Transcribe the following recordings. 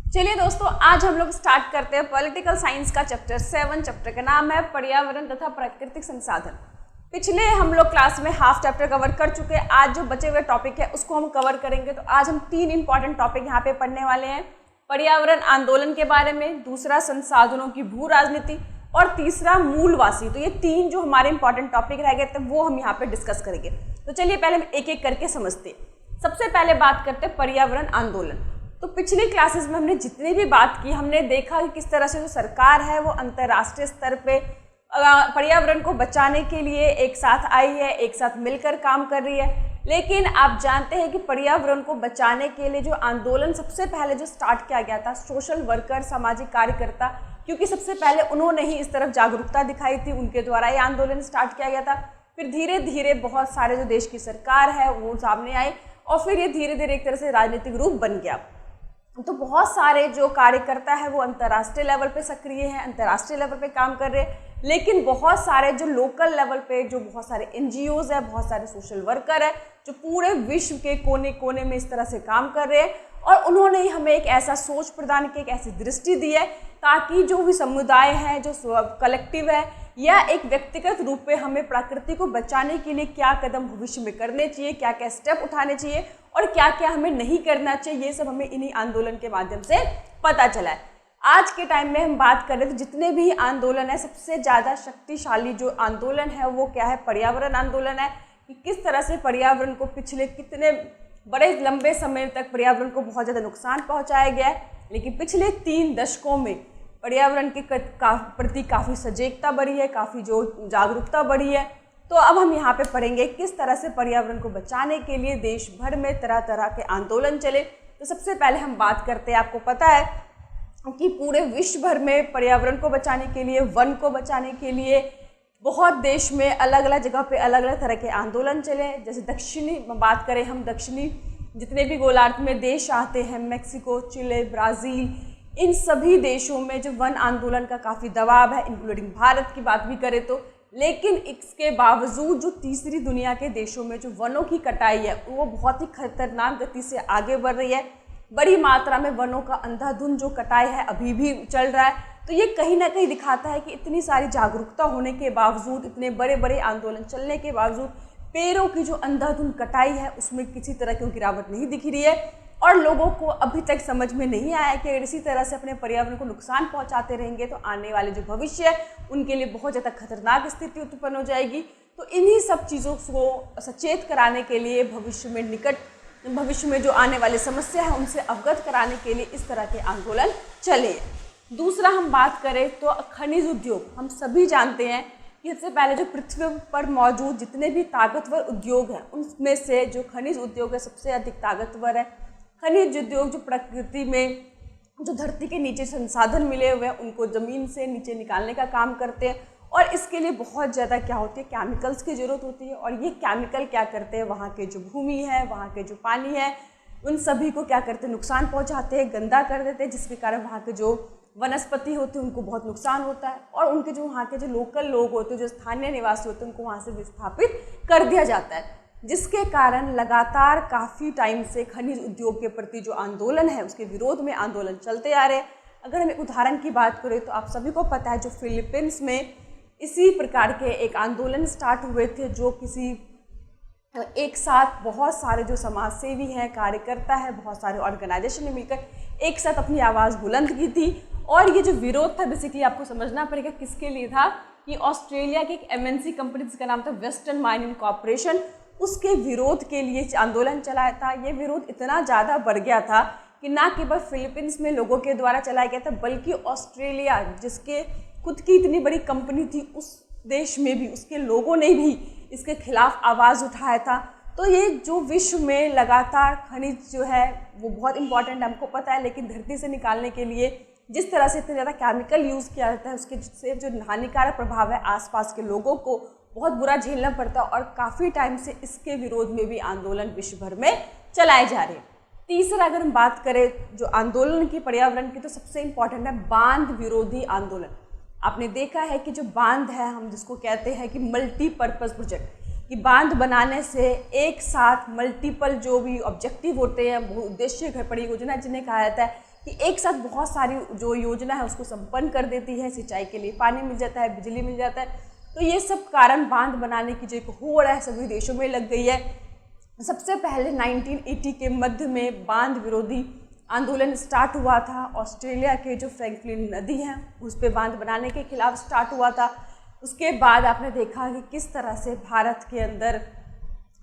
चलिए दोस्तों, आज हम लोग स्टार्ट करते हैं पॉलिटिकल साइंस का चैप्टर 7। चैप्टर का नाम है पर्यावरण तथा प्राकृतिक संसाधन। पिछले हम लोग क्लास में हाफ चैप्टर कवर कर चुके हैं। आज जो बचे हुए टॉपिक है उसको हम कवर करेंगे। तो आज हम 3 इंपॉर्टेंट टॉपिक यहाँ पे पढ़ने वाले हैं। पर्यावरण आंदोलन के बारे में, दूसरा संसाधनों की भू राजनीति और तीसरा मूलवासी। तो ये 3 जो हमारे इंपॉर्टेंट टॉपिक रह गए थे वो हम यहाँ पे डिस्कस करेंगे। तो चलिए पहले हम एक एक करके समझते हैं। सबसे पहले बात करते हैं पर्यावरण आंदोलन। तो पिछली क्लासेस में हमने जितनी भी बात की, हमने देखा कि किस तरह से जो सरकार है वो अंतर्राष्ट्रीय स्तर पे पर्यावरण को बचाने के लिए एक साथ आई है, एक साथ मिलकर काम कर रही है। लेकिन आप जानते हैं कि पर्यावरण को बचाने के लिए जो आंदोलन सबसे पहले जो स्टार्ट किया गया था, सोशल वर्कर, सामाजिक कार्यकर्ता, क्योंकि सबसे पहले उन्होंने ही इस तरफ जागरूकता दिखाई थी, उनके द्वारा ये आंदोलन स्टार्ट किया गया था। फिर धीरे धीरे बहुत सारे जो देश की सरकार है वो सामने आई और फिर ये धीरे धीरे एक तरह से राजनीतिक रूप बन गया। तो बहुत सारे जो कार्यकर्ता है वो अंतर्राष्ट्रीय लेवल पे सक्रिय हैं, अंतर्राष्ट्रीय लेवल पे काम कर रहे हैं। लेकिन बहुत सारे जो लोकल लेवल पे जो बहुत सारे एनजीओज है, बहुत सारे सोशल वर्कर है जो पूरे विश्व के कोने कोने में इस तरह से काम कर रहे हैं। और उन्होंने ही हमें एक ऐसा सोच प्रदान की, एक ऐसी दृष्टि दी है ताकि जो भी समुदाय है, जो कलेक्टिव है या एक व्यक्तिगत रूप में हमें प्रकृति को बचाने के लिए क्या कदम भविष्य में करने चाहिए, क्या क्या स्टेप उठाने चाहिए और क्या क्या हमें नहीं करना चाहिए, ये सब हमें इन्हीं आंदोलन के माध्यम से पता चला है। आज के टाइम में हम बात करें तो जितने भी आंदोलन है, सबसे ज़्यादा शक्तिशाली जो आंदोलन है वो क्या है, पर्यावरण आंदोलन है। कि किस तरह से पर्यावरण को पिछले कितने बड़े लंबे समय तक पर्यावरण को बहुत ज़्यादा नुकसान पहुँचाया गया है, लेकिन पिछले 3 दशकों में पर्यावरण के प्रति काफ़ी सजगता बढ़ी है, काफ़ी जो जागरूकता बढ़ी है। तो अब हम यहाँ पे पढ़ेंगे किस तरह से पर्यावरण को बचाने के लिए देश भर में तरह तरह के आंदोलन चले। तो सबसे पहले हम बात करते हैं, आपको पता है कि पूरे विश्व भर में पर्यावरण को बचाने के लिए, वन को बचाने के लिए बहुत देश में अलग अलग जगह पे अलग अलग तरह के आंदोलन चले। जैसे दक्षिणी बात करें हम, दक्षिणी जितने भी गोलार्ध में देश आते हैं, मैक्सिको, चिले, ब्राज़ील, इन सभी देशों में जो वन आंदोलन का काफ़ी दबाव है, इंक्लूडिंग भारत की बात भी करें तो। लेकिन इसके बावजूद जो तीसरी दुनिया के देशों में जो वनों की कटाई है वो बहुत ही खतरनाक गति से आगे बढ़ रही है। बड़ी मात्रा में वनों का अंधाधुंध जो कटाई है अभी भी चल रहा है। तो ये कहीं ना कहीं दिखाता है कि इतनी सारी जागरूकता होने के बावजूद, इतने बड़े बड़े आंदोलन चलने के बावजूद पेड़ों की जो अंधाधुंध कटाई है उसमें किसी तरह की गिरावट नहीं दिख रही है। और लोगों को अभी तक समझ में नहीं आया कि अगर इसी तरह से अपने पर्यावरण को नुकसान पहुंचाते रहेंगे तो आने वाले जो भविष्य है उनके लिए बहुत ज़्यादा खतरनाक स्थिति उत्पन्न हो जाएगी। तो इन्हीं सब चीज़ों को सचेत कराने के लिए, भविष्य में जो आने वाली समस्या है उनसे अवगत कराने के लिए इस तरह के आंदोलन चले। दूसरा हम बात करें तो खनिज उद्योग। हम सभी जानते हैं कि सबसे पहले जो पृथ्वी पर मौजूद जितने भी ताकतवर उद्योग हैं उनमें से जो खनिज उद्योग है सबसे अधिक ताकतवर है। खनिज उद्योग जो प्रकृति में जो धरती के नीचे संसाधन मिले हुए हैं उनको ज़मीन से नीचे निकालने का काम करते हैं। और इसके लिए बहुत ज़्यादा क्या होती है, केमिकल्स की ज़रूरत होती है। और ये केमिकल क्या करते हैं, वहाँ के जो भूमि है, वहाँ के जो पानी है, उन सभी को क्या करते हैं, नुकसान पहुँचाते हैं, गंदा कर देते हैं, जिसके कारण वहाँ के जो वनस्पति होते हैं उनको बहुत नुकसान होता है। और उनके जो वहाँ के जो लोकल लोग होते हैं, जो स्थानीय निवासी होते हैं, उनको वहाँ से विस्थापित कर दिया जाता है, जिसके कारण लगातार काफ़ी टाइम से खनिज उद्योग के प्रति जो आंदोलन है उसके विरोध में आंदोलन चलते आ रहे हैं। अगर हम एक उदाहरण की बात करें तो आप सभी को पता है जो फिलीपींस में इसी प्रकार के एक आंदोलन स्टार्ट हुए थे, जो किसी एक साथ बहुत सारे जो समाजसेवी हैं, कार्यकर्ता है, बहुत सारे ऑर्गेनाइजेशन ने मिलकर एक साथ अपनी आवाज़ बुलंद की थी। और ये जो विरोध था बेसिकली आपको समझना पड़ेगा किसके लिए था, कि ऑस्ट्रेलिया की एक MNC कंपनी जिसका नाम था वेस्टर्न माइनिंग कॉर्पोरेशन, उसके विरोध के लिए आंदोलन चलाया था। ये विरोध इतना ज़्यादा बढ़ गया था कि ना केवल फिलीपींस में लोगों के द्वारा चलाया गया था, बल्कि ऑस्ट्रेलिया जिसके खुद की इतनी बड़ी कंपनी थी उस देश में भी उसके लोगों ने भी इसके खिलाफ आवाज़ उठाया था। तो ये जो विश्व में लगातार खनिज जो है वो बहुत इंपॉर्टेंट हमको पता है, लेकिन धरती से निकालने के लिए जिस तरह से इतना ज़्यादा केमिकल यूज़ किया जाता है उसके से जो हानिकारक प्रभाव है आसपास के लोगों को बहुत बुरा झेलना पड़ता है। और काफ़ी टाइम से इसके विरोध में भी आंदोलन विश्व भर में चलाए जा रहे हैं। तीसरा अगर हम बात करें जो आंदोलन की पर्यावरण की, तो सबसे इम्पॉर्टेंट है बांध विरोधी आंदोलन। आपने देखा है कि जो बांध है, हम जिसको कहते हैं कि मल्टीपर्पज़ प्रोजेक्ट, कि बांध बनाने से एक साथ मल्टीपल जो भी ऑब्जेक्टिव होते हैं, उद्देश्य परियोजना जिन्हें कहा जाता है, कि एक साथ बहुत सारी जो योजना है उसको संपन्न कर देती है। सिंचाई के लिए पानी मिल जाता है, बिजली मिल जाता है। तो ये सब कारण बांध बनाने की जो एक होड़ है सभी देशों में लग गई है। सबसे पहले 1980 के मध्य में बांध विरोधी आंदोलन स्टार्ट हुआ था। ऑस्ट्रेलिया के जो फ्रैंकलिन नदी है उस पर बांध बनाने के खिलाफ स्टार्ट हुआ था। उसके बाद आपने देखा कि किस तरह से भारत के अंदर,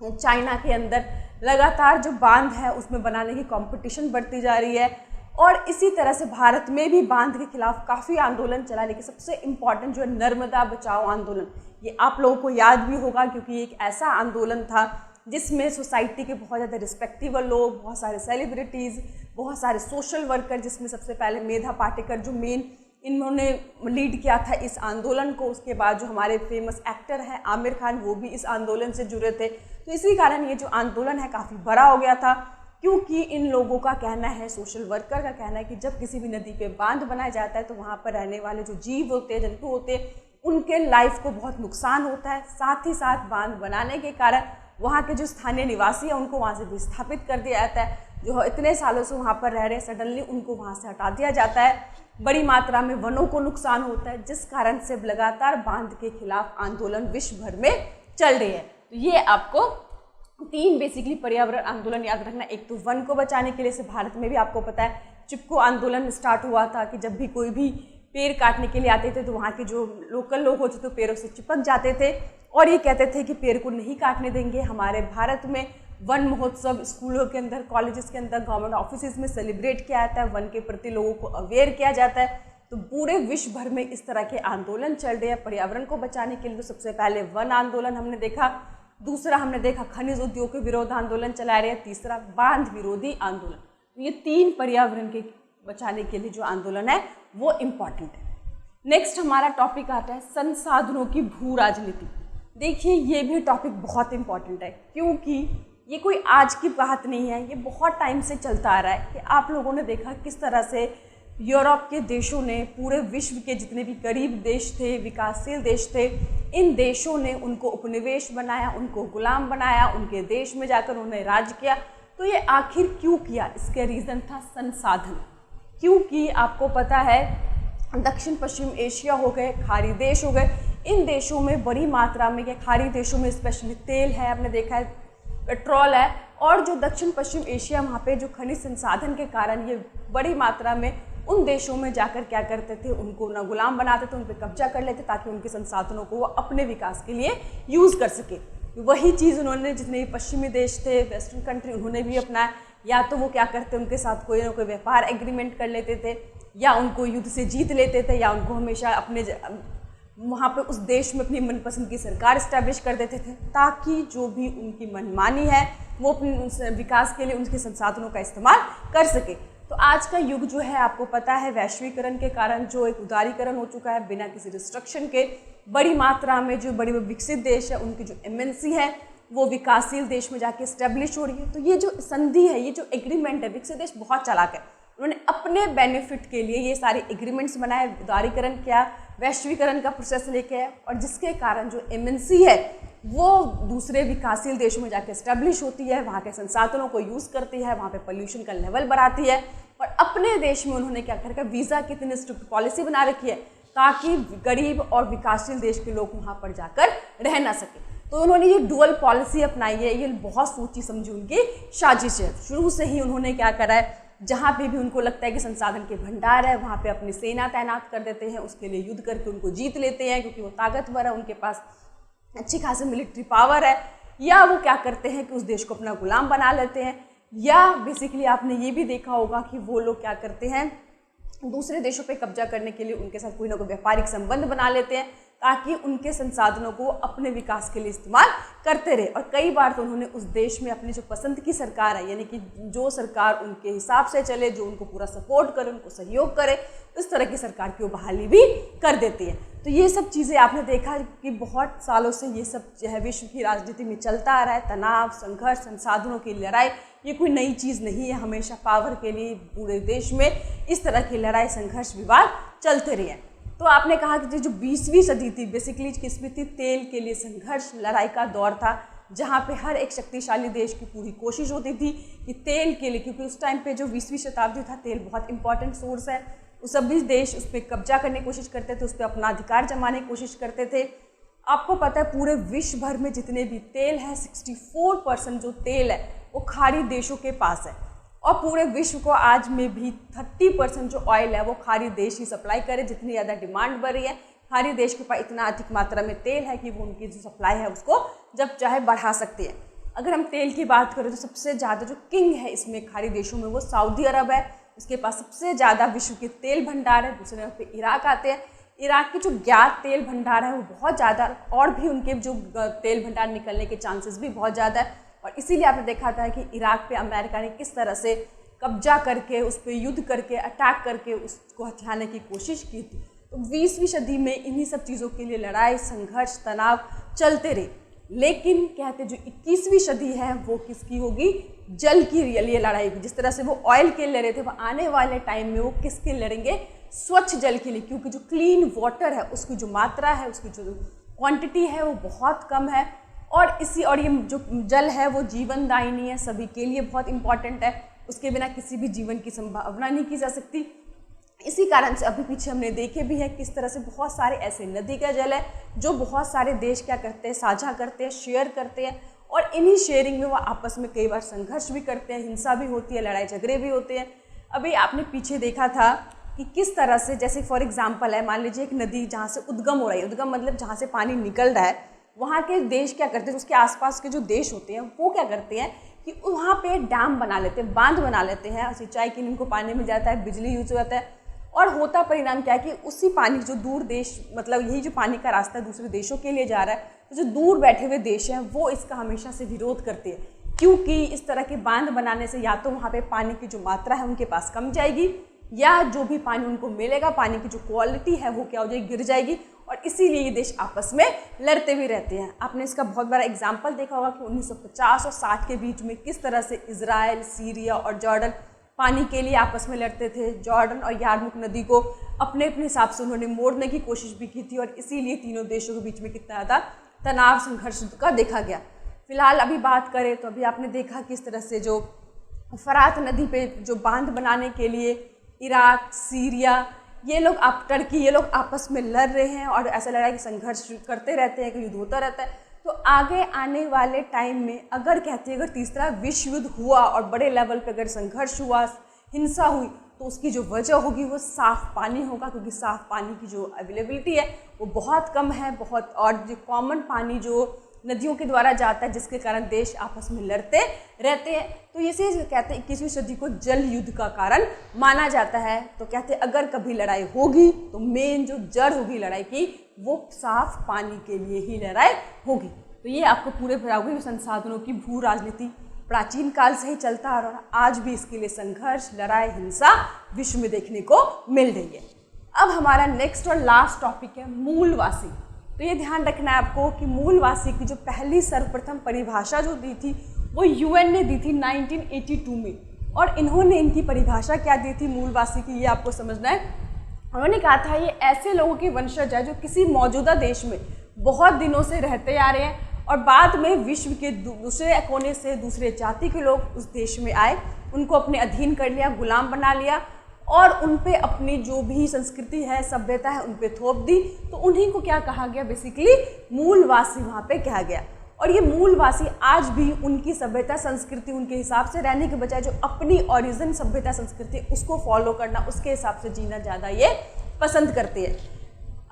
चाइना के अंदर लगातार जो बांध है उसमें बनाने की कंपटीशन बढ़ती जा रही है। और इसी तरह से भारत में भी बांध के खिलाफ काफ़ी आंदोलन चला। लेकिन सबसे इम्पॉर्टेंट जो है नर्मदा बचाओ आंदोलन, ये आप लोगों को याद भी होगा क्योंकि एक ऐसा आंदोलन था जिसमें सोसाइटी के बहुत ज़्यादा रिस्पेक्टेबल लोग, बहुत सारे सेलिब्रिटीज़, बहुत सारे सोशल वर्कर, जिसमें सबसे पहले मेधा पाटेकर जो मेन इन्होंने लीड किया था इस आंदोलन को। उसके बाद जो हमारे फेमस एक्टर हैं आमिर खान, वो भी इस आंदोलन से जुड़े थे। तो इसी कारण ये जो आंदोलन है काफ़ी बड़ा हो गया था, क्योंकि इन लोगों का कहना है, सोशल वर्कर का कहना है कि जब किसी भी नदी पे बांध बनाया जाता है तो वहाँ पर रहने वाले जो जीव होते हैं, जंतु होते हैं, उनके लाइफ को बहुत नुकसान होता है। साथ ही साथ बांध बनाने के कारण वहाँ के जो स्थानीय निवासी हैं उनको वहाँ से विस्थापित कर दिया जाता है। जो इतने सालों से वहाँ पर रह रहे, सडनली उनको वहाँ से हटा दिया जाता है। बड़ी मात्रा में वनों को नुकसान होता है, जिस कारण से लगातार बांध के खिलाफ आंदोलन विश्व भर में चल रही है। तो ये आपको 3 बेसिकली पर्यावरण आंदोलन याद रखना। एक तो वन को बचाने के लिए से भारत में भी आपको पता है चिपको आंदोलन स्टार्ट हुआ था कि जब भी कोई भी पेड़ काटने के लिए आते थे तो वहाँ के जो लोकल लोग होते थे पेड़ों से चिपक जाते थे और ये कहते थे कि पेड़ को नहीं काटने देंगे। हमारे भारत में वन महोत्सव स्कूलों के अंदर, कॉलेजेस के अंदर, गवर्नमेंट ऑफिस में सेलिब्रेट किया जाता है, वन के प्रति लोगों को अवेयर किया जाता है। तो पूरे विश्व भर में इस तरह के आंदोलन चल रहे हैं पर्यावरण को बचाने के लिए। तो सबसे पहले वन आंदोलन हमने देखा, दूसरा हमने देखा खनिज उद्योग के विरोध आंदोलन चला रहे हैं, तीसरा बांध विरोधी आंदोलन। तो ये 3 पर्यावरण के बचाने के लिए जो आंदोलन है वो इम्पॉर्टेंट है। नेक्स्ट हमारा टॉपिक आता है संसाधनों की भू राजनीति। देखिए ये भी टॉपिक बहुत इम्पॉर्टेंट है, क्योंकि ये कोई आज की बात नहीं है, ये बहुत टाइम से चलता आ रहा है कि आप लोगों ने देखा किस तरह से यूरोप के देशों ने, पूरे विश्व के जितने भी गरीब देश थे, विकासशील देश थे, इन देशों ने उनको उपनिवेश बनाया, उनको गुलाम बनाया, उनके देश में जाकर उन्हें राज किया। तो ये आखिर क्यों किया? इसके रीज़न था संसाधन। क्योंकि आपको पता है दक्षिण पश्चिम एशिया हो गए, खाड़ी देश हो गए, इन देशों में बड़ी मात्रा में, या खाड़ी देशों में स्पेशली तेल है, आपने देखा है, पेट्रोल है, और जो दक्षिण पश्चिम एशिया वहाँ पे जो खनिज संसाधन के कारण ये बड़ी मात्रा में उन देशों में जाकर क्या करते थे, उनको ना गुलाम बनाते थे, उन पर कब्जा कर लेते ताकि उनके संसाधनों को वो अपने विकास के लिए यूज़ कर सके। वही चीज़ उन्होंने, जितने भी पश्चिमी देश थे, वेस्टर्न कंट्री, उन्होंने भी अपनाया। या तो वो क्या करते, उनके साथ कोई ना कोई व्यापार एग्रीमेंट कर लेते थे, या उनको युद्ध से जीत लेते थे, या उनको हमेशा अपने वहाँ पे उस देश में अपनी मनपसंद की सरकार इस्टेब्लिश कर देते थे, ताकि जो भी उनकी मनमानी है वो अपने विकास के लिए उनके संसाधनों का इस्तेमाल कर सके। तो आज का युग जो है आपको पता है वैश्वीकरण के कारण जो एक उदारीकरण हो चुका है, बिना किसी रिस्ट्रिक्शन के बड़ी मात्रा में जो बड़ी विकसित देश है उनकी जो एमएनसी है वो विकासशील देश में जाके इस्टेब्लिश हो रही है। तो ये जो संधि है, ये जो एग्रीमेंट है, विकसित देश बहुत चालाक है, उन्होंने अपने बेनिफिट के लिए ये सारे एग्रीमेंट्स बनाए, उदारीकरण किया, वैश्वीकरण का प्रोसेस लेके आए, और जिसके कारण जो एमएनसी है वो दूसरे विकासशील देशों में जाके इस्टेब्लिश होती है, वहाँ के संसाधनों को यूज़ करती है, वहाँ पे पोल्यूशन का लेवल बढ़ाती है। और अपने देश में उन्होंने क्या कर रखा, वीज़ा की इतनी स्ट्रिक्ट पॉलिसी बना रखी है ताकि गरीब और विकासशील देश के लोग वहाँ पर जाकर रह ना सके। तो उन्होंने ये डुअल पॉलिसी अपनाई है, ये बहुत सोची समझी उनकी साजिश है। शुरू से ही उन्होंने क्या करा है, जहाँ पे भी उनको लगता है कि संसाधन के भंडार है वहाँ पे अपनी सेना तैनात कर देते हैं, उसके लिए युद्ध करके उनको जीत लेते हैं क्योंकि वो ताकतवर है, उनके पास अच्छी खासी मिलिट्री पावर है। या वो क्या करते हैं कि उस देश को अपना गुलाम बना लेते हैं, या बेसिकली आपने ये भी देखा होगा कि वो लोग क्या करते हैं, दूसरे देशों पे कब्जा करने के लिए उनके साथ कोई ना कोई व्यापारिक संबंध बना लेते हैं ताकि उनके संसाधनों को अपने विकास के लिए इस्तेमाल करते रहे। और कई बार तो उन्होंने उस देश में अपनी जो पसंद की सरकार है, यानी कि जो सरकार उनके हिसाब से चले, जो उनको पूरा सपोर्ट करे, उनको सहयोग करे, इस तरह की सरकार की वो बहाली भी कर देती है। तो ये सब चीज़ें आपने देखा कि बहुत सालों से ये सब जो है विश्व की राजनीति में चलता आ रहा है। तनाव, संघर्ष, संसाधनों की लड़ाई, ये कोई नई चीज़ नहीं है, हमेशा पावर के लिए पूरे देश में इस तरह की लड़ाई, संघर्ष, विवाद चलते रहे हैं। तो आपने कहा कि जो 20वीं सदी थी बेसिकली किसमें थी, तेल के लिए संघर्ष, लड़ाई का दौर था, जहाँ पे हर एक शक्तिशाली देश की पूरी कोशिश होती थी कि तेल के लिए, क्योंकि उस टाइम पे जो 20वीं शताब्दी था, तेल बहुत इंपॉर्टेंट सोर्स है, उस सभी देश उस पर कब्जा करने की कोशिश करते थे, उस पर अपना अधिकार जमाने की कोशिश करते थे। आपको पता है पूरे विश्व भर में जितने भी तेल है 64% जो तेल है वो खाड़ी देशों के पास है, और पूरे विश्व को आज में भी 30% जो ऑयल है वो खाड़ी देश ही सप्लाई करे। जितनी ज़्यादा डिमांड बढ़ रही है, खाड़ी देश के पास इतना अधिक मात्रा में तेल है कि वो उनकी जो सप्लाई है उसको जब चाहे बढ़ा सकती है। अगर हम तेल की बात करें तो सबसे ज़्यादा जो किंग है इसमें खाड़ी देशों में वो सऊदी अरब है, उसके पास सबसे ज़्यादा विश्व के तेल भंडार है। दूसरे नंबर पे इराक आते हैं। इराक के जो ज्ञात तेल भंडार है वो बहुत ज़्यादा, और भी उनके जो तेल भंडार निकलने के चांसेस भी बहुत ज़्यादा है, और इसीलिए आपने देखा था कि इराक पे अमेरिका ने किस तरह से कब्जा करके उस पर युद्ध करके अटैक करके उसको हथियाने की कोशिश की थी। तो 20वीं सदी में इन्हीं सब चीज़ों के लिए लड़ाई, संघर्ष, तनाव चलते रहे। लेकिन कहते जो 21वीं सदी है वो किसकी होगी? जल की लिए लड़ाई होगी। जिस तरह से वो ऑयल के लिए लड़ रहे थे, वो आने वाले टाइम में वो किसके लड़ेंगे? स्वच्छ जल के लिए, क्योंकि जो क्लीन वाटर है उसकी जो मात्रा है, उसकी जो क्वांटिटी है वो बहुत कम है, और ये जो जल है वो जीवनदायिनी है, सभी के लिए बहुत इंपॉर्टेंट है, उसके बिना किसी भी जीवन की संभावना नहीं की जा सकती। इसी कारण से अभी पीछे हमने देखे भी है किस तरह से बहुत सारे ऐसे नदी का जल है जो बहुत सारे देश क्या करते हैं, साझा करते हैं, शेयर करते हैं, और इन्हीं शेयरिंग में वो आपस में कई बार संघर्ष भी करते हैं, हिंसा भी होती है, लड़ाई झगड़े भी होते हैं। अभी आपने पीछे देखा था कि किस तरह से, जैसे फॉर एग्जाम्पल है, मान लीजिए एक नदी जहाँ से उद्गम हो रही है, उद्गम मतलब जहाँ से पानी निकल रहा है, वहाँ के देश क्या करते हैं, उसके आसपास के जो देश होते हैं वो क्या करते हैं कि वहाँ पे डैम बना लेते हैं, बांध बना लेते हैं, सिंचाई के लिए उनको पानी मिल जाता है, बिजली यूज हो जाता है, और होता परिणाम क्या है कि उसी पानी जो दूर देश, मतलब यही जो पानी का रास्ता दूसरे देशों के लिए जा रहा है, तो जो दूर बैठे हुए देश हैं वो इसका हमेशा से विरोध करते हैं, क्योंकि इस तरह के बांध बनाने से या तो वहाँ पे पानी की जो मात्रा है उनके पास कम जाएगी, या जो भी पानी उनको मिलेगा, पानी की जो क्वालिटी है वो क्या हो जाएगी, गिर जाएगी, और इसीलिए ये देश आपस में लड़ते भी रहते हैं। आपने इसका बहुत बड़ा एग्जाम्पल देखा होगा कि 1950 और 60 के बीच में किस तरह से इजराइल, सीरिया और जॉर्डन पानी के लिए आपस में लड़ते थे। जॉर्डन और यारमुक नदी को अपने अपने हिसाब से उन्होंने मोड़ने की कोशिश भी की थी, और इसीलिए तीनों देशों के बीच में कितना ज़्यादा तनाव, संघर्ष का देखा गया। फिलहाल अभी बात करें तो अभी आपने देखा किस तरह से जो फरात नदी पे जो बांध बनाने के लिए इराक, सीरिया, ये लोग टर्की, ये लोग आपस में लड़ रहे हैं, और ऐसा लड़ रहा है कि संघर्ष करते रहते हैं, कि युद्ध होता रहता है। तो आगे आने वाले टाइम में अगर कहते हैं अगर तीसरा विश्व युद्ध हुआ और बड़े लेवल पे अगर संघर्ष हुआ, हिंसा हुई, तो उसकी जो वजह होगी वो साफ़ पानी होगा, क्योंकि साफ़ पानी की जो अवेलेबिलिटी है वो बहुत कम है, बहुत, और जो कॉमन पानी जो नदियों के द्वारा जाता है, जिसके कारण देश आपस में लड़ते रहते हैं। तो ये से कहते हैं 21वीं सदी को जल युद्ध का कारण माना जाता है। तो कहते हैं अगर कभी लड़ाई होगी तो मेन जो जड़ होगी लड़ाई की वो साफ पानी के लिए ही लड़ाई होगी। तो ये आपको पूरे भूगर्भीय संसाधनों की भू राजनीति प्राचीन काल से ही चलता आ रहा है, आज भी इसके लिए संघर्ष, लड़ाई, हिंसा विश्व में देखने को मिल रही है। अब हमारा नेक्स्ट और लास्ट टॉपिक है मूलवासी। तो ये ध्यान रखना है आपको कि मूलवासी की जो पहली सर्वप्रथम परिभाषा जो दी थी वो यूएन ने दी थी 1982 में, और इन्होंने इनकी परिभाषा क्या दी थी मूलवासी की, ये आपको समझना है। उन्होंने कहा था ये ऐसे लोगों की वंशज है जो किसी मौजूदा देश में बहुत दिनों से रहते आ रहे हैं, और बाद में विश्व के दूसरे कोने से दूसरे जाति के लोग उस देश में आए, उनको अपने अधीन कर लिया, गुलाम बना लिया, और उन पे अपनी जो भी संस्कृति है, सभ्यता है, उन पे थोप दी। तो उन्हीं को क्या कहा गया, बेसिकली मूलवासी वहाँ पे कहा गया। और ये मूलवासी आज भी उनकी सभ्यता, संस्कृति, उनके हिसाब से रहने के बजाय जो अपनी ओरिजिन सभ्यता, संस्कृति उसको फॉलो करना, उसके हिसाब से जीना ज़्यादा ये पसंद करते हैं।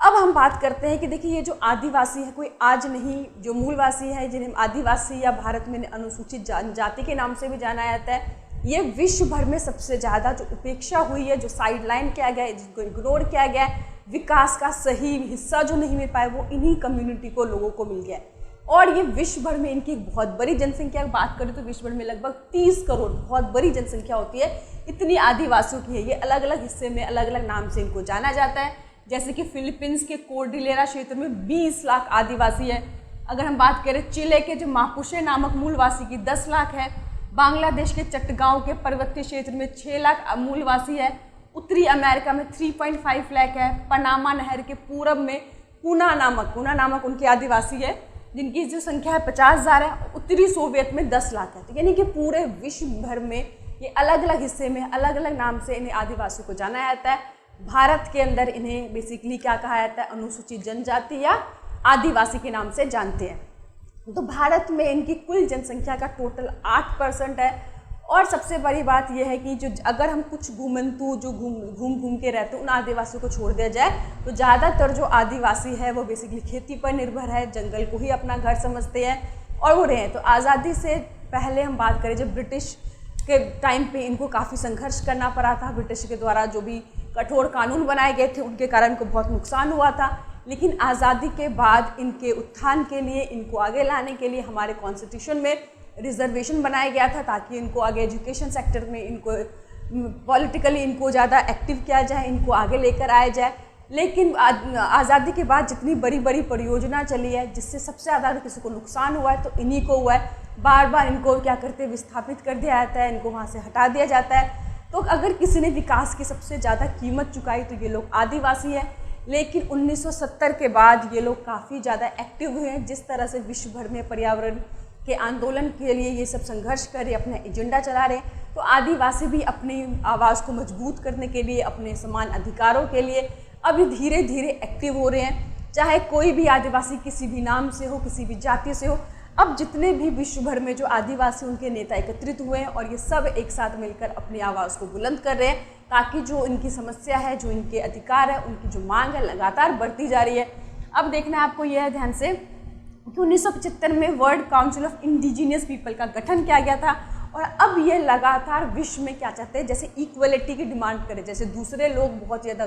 अब हम बात करते हैं कि देखिए ये जो आदिवासी है कोई आज नहीं, जो मूलवासी है जिन्हें आदिवासी या भारत में अनुसूचित जाति के नाम से भी जाना जाता है, ये विश्व भर में सबसे ज़्यादा जो उपेक्षा हुई है, जो साइडलाइन किया गया है, जिसको इग्नोर किया गया है, विकास का सही हिस्सा जो नहीं मिल पाया वो इन्हीं कम्युनिटी को, लोगों को मिल गया है। और ये विश्व भर में इनकी एक बहुत बड़ी जनसंख्या की बात करें तो विश्व भर में लगभग 30 करोड़ बहुत बड़ी जनसंख्या होती है, इतनी आदिवासियों की है। ये अलग अलग हिस्से में अलग अलग नाम से इनको जाना जाता है, जैसे कि फिलीपींस के कोर्डिलेरा क्षेत्र में 20 लाख आदिवासी है। अगर हम बात करें चिले के जो मापुशे नामक मूलवासी की 10 लाख है। बांग्लादेश के चट्टगांव के पर्वतीय क्षेत्र में 6 लाख मूलवासी है। उत्तरी अमेरिका में 3.5 लाख है। पनामा नहर के पूरब में कूना नामक उनके आदिवासी है। जिनकी जो संख्या है 50,000 है, उत्तरी सोवियत में 10 लाख है। तो यानी कि पूरे विश्व भर में ये अलग अलग हिस्से में अलग अलग नाम से इन्हें आदिवासियों को जाना जाता है। भारत के अंदर इन्हें बेसिकली क्या कहा जाता है, अनुसूचित जनजाति या आदिवासी के नाम से जानते हैं। तो भारत में इनकी कुल जनसंख्या का टोटल 8% है। और सबसे बड़ी बात यह है कि जो अगर हम कुछ घूमंतु जो घूम के रहते हैं उन आदिवासियों को छोड़ दिया जाए तो ज़्यादातर जो आदिवासी है वो बेसिकली खेती पर निर्भर है, जंगल को ही अपना घर समझते हैं और वो रहे हैं। तो आज़ादी से पहले हम बात करें, जब ब्रिटिश के टाइम पे इनको काफ़ी संघर्ष करना पड़ा था। ब्रिटिश के द्वारा जो भी कठोर कानून बनाए गए थे उनके कारण इनको बहुत नुकसान हुआ था। लेकिन आज़ादी के बाद इनके उत्थान के लिए, इनको आगे लाने के लिए हमारे कॉन्स्टिट्यूशन में रिजर्वेशन बनाया गया था ताकि इनको आगे एजुकेशन सेक्टर में, इनको पॉलिटिकली इनको ज़्यादा एक्टिव किया जाए, इनको आगे लेकर आया जाए। लेकिन आज़ादी के बाद जितनी बड़ी बड़ी परियोजना चली है जिससे सबसे ज़्यादा किसी को नुकसान हुआ है तो इन्हीं को हुआ है। बार बार इनको क्या करते हैं, विस्थापित कर दिया जाता है, इनको वहाँ से हटा दिया जाता है। तो अगर किसी ने विकास की सबसे ज़्यादा कीमत चुकाई तो ये लोग आदिवासी हैं। लेकिन 1970 के बाद ये लोग काफ़ी ज़्यादा एक्टिव हुए हैं। जिस तरह से विश्व भर में पर्यावरण के आंदोलन के लिए ये सब संघर्ष कर रहे, अपना एजेंडा चला रहे हैं, तो आदिवासी भी अपनी आवाज़ को मजबूत करने के लिए, अपने समान अधिकारों के लिए अभी धीरे धीरे एक्टिव हो रहे हैं। चाहे कोई भी आदिवासी किसी भी नाम से हो, किसी भी जाति से हो, अब जितने भी विश्व भर में जो आदिवासी उनके नेता एकत्रित हुए हैं और ये सब एक साथ मिलकर अपनी आवाज़ को बुलंद कर रहे हैं ताकि जो इनकी समस्या है, जो इनके अधिकार है, उनकी जो मांग है लगातार बढ़ती जा रही है। अब देखना है आपको यह है ध्यान से कि 1975 में world council of indigenous people का गठन किया गया था और अब ये लगातार विश्व में क्या चाहते हैं, जैसे इक्वलिटी की डिमांड करें। जैसे दूसरे लोग बहुत ज़्यादा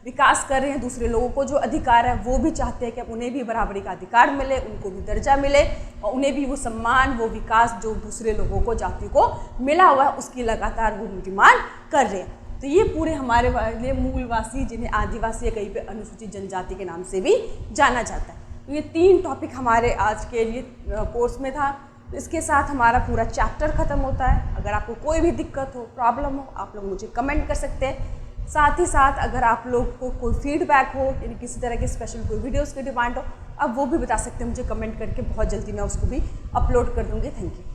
विकास कर रहे हैं, दूसरे लोगों को जो अधिकार है वो भी चाहते हैं कि उन्हें भी बराबरी का अधिकार मिले, उनको भी दर्जा मिले और उन्हें भी वो सम्मान, वो विकास जो दूसरे लोगों को, जाति को मिला हुआ है उसकी लगातार वो डिमांड कर रहे हैं। तो ये पूरे हमारे वाले मूलवासी, जिन्हें आदिवासी या कहीं पे अनुसूचित जनजाति के नाम से भी जाना जाता है। तो ये 3 टॉपिक हमारे आज के लिए कोर्स में था। तो इसके साथ हमारा पूरा चैप्टर ख़त्म होता है। अगर आपको कोई भी दिक्कत हो, प्रॉब्लम हो, आप लोग मुझे कमेंट कर सकते हैं। साथ ही साथ अगर आप लोग को कोई फीडबैक हो, यानी किसी तरह के स्पेशल कोई वीडियोस की डिमांड हो, आप वो भी बता सकते हैं मुझे कमेंट करके। बहुत जल्दी मैं उसको भी अपलोड कर दूँगी। Thank you.